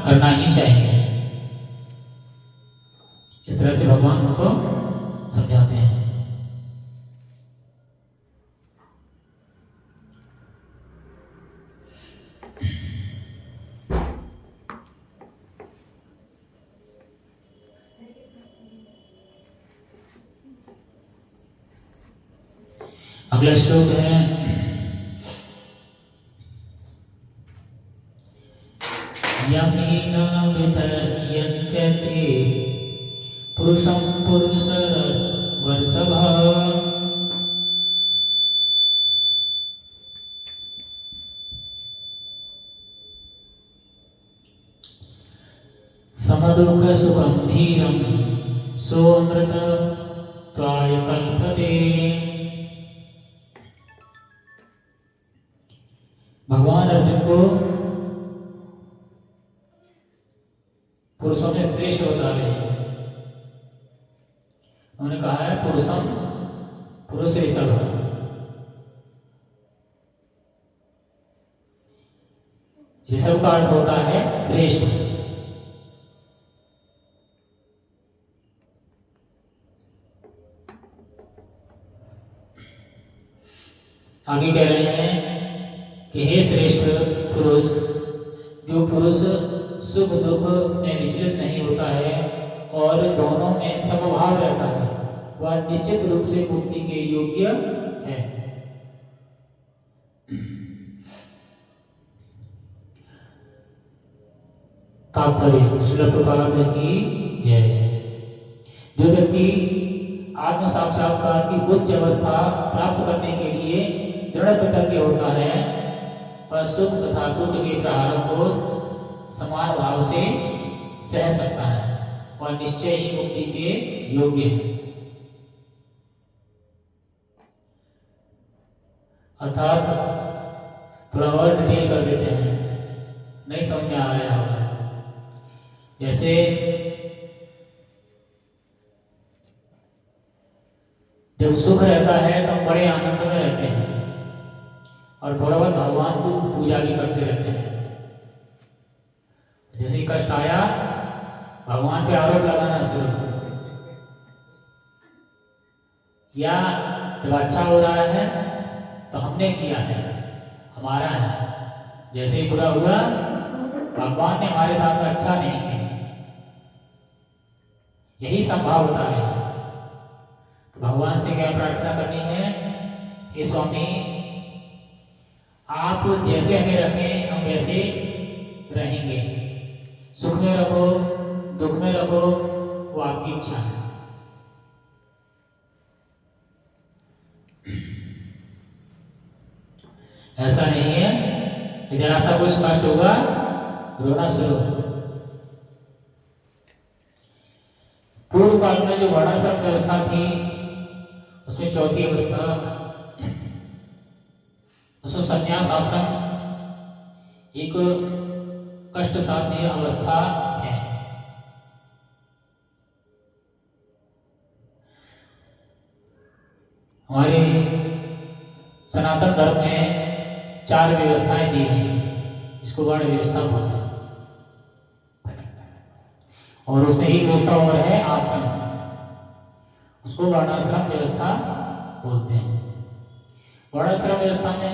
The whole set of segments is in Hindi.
करना ही चाहिए। इस तरह से भगवान उनको समझाते हैं। अगला श्लोक है यमेन विधयन्त्यते पुरुषं पुरुषर्वर्षभ समदुःख सुखं धीरं सोऽमृत त्वाय कल्पते। भगवान अर्जुन को पुरुषों में श्रेष्ठ बता रहे हैं। उन्होंने कहा है पुरुषम पुरुष ऋषभ। ऋषभ का अर्थ होता है श्रेष्ठ। आगे कह रहे हैं कि हे श्रेष्ठ पुरुष, जो पुरुष सुख दुख में विचलित नहीं होता है और दोनों में समभाव रहता है, वह निश्चित रूप से मुक्ति के योग्य है। तात्पर्य श्रील प्रभुपाद की जय। जो व्यक्ति आत्म साक्षात्कार की उच्च अवस्था प्राप्त करने के लिए दृढ़ प्रतिज्ञ होता है, वह सुख तथा दुख के प्रहारों को समान भाव से सह सकता है और निश्चय ही मुक्ति के योग्य है। अर्थात थोड़ा और डिटेल कर देते हैं, नहीं समझ में आ रहा होगा। जैसे जब सुख रहता है तो हम बड़े आनंद में रहते हैं और थोड़ा बहुत भगवान को पूजा भी करते रहते हैं। जैसे ही कष्ट आया भगवान पे आरोप लगाना शुरू, या जब अच्छा हो रहा है तो हमने किया है, हमारा है। जैसे ही बुरा हुआ भगवान ने हमारे साथ में अच्छा नहीं किया, यही संभाव होता है। तो भगवान से क्या प्रार्थना करनी है? हे स्वामी, आप जैसे हमें रखें हम वैसे रहेंगे। सुख में रखो दुख में रखो, वो आपकी इच्छा है। ऐसा नहीं है कि जरा सा कुछ कष्ट होगा रोना शुरू। पूर्व काल में जो वर्णाश्रम व्यवस्था थी उसमें चौथी अवस्था, उसमें संन्यास आश्रम एक कष्ट साध्य अवस्था है। हमारे सनातन धर्म में 4 व्यवस्थाएं दी हैं, इसको वर्ण व्यवस्था बोलते हैं। और उसमें एक व्यवस्था और है आश्रम, उसको वर्णाश्रम व्यवस्था बोलते हैं। वर्णाश्रम व्यवस्था में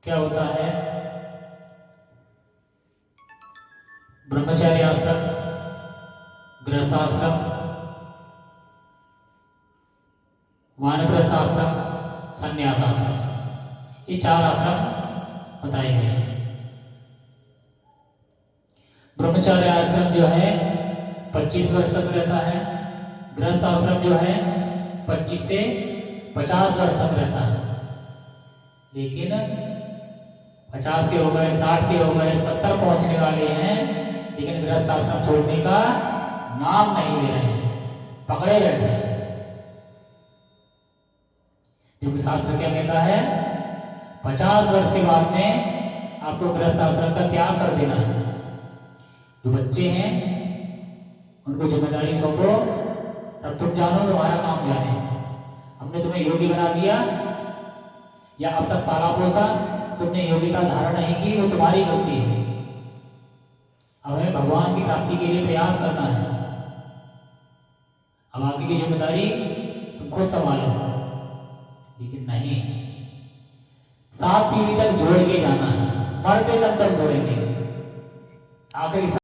क्या होता है? ब्रह्मचार्य आश्रम, गृहस्थ आश्रम, वानप्रस्थ आश्रम, संन्यास आश्रम, ये 4 आश्रम बताए गए हैं। ब्रह्मचार्य आश्रम जो है 25 वर्ष तक रहता है, गृहस्थ आश्रम जो है 25 से 50 वर्ष तक रहता है। लेकिन 50 के हो गए, 60 के हो गए, 70 पहुंचने वाले हैं, लेकिन गृहस्थ आश्रम छोड़ने का नाम नहीं ले रहे हैं, पकड़े रहते हैं। क्योंकि शास्त्र क्या कहता है? 50 वर्ष के बाद में आपको गृहस्थ आश्रम का त्याग कर देना है। जो बच्चे हैं उनको जिम्मेदारी सौंपो, अब तुम जानो तुम्हारा काम जाने। हमने तुम्हें योगी बना दिया या अब तक पाला पोसा, तुमने योग्यता धारण नहीं की, वो तुम्हारी गलती है। भगवान की प्राप्ति के लिए प्रयास करना है। अब आगे की जिम्मेदारी तुम खुद संभालो। लेकिन नहीं, 7 पीढ़ी तक जोड़ के जाना है, मरते दम तक जोड़ेंगे। आखिरी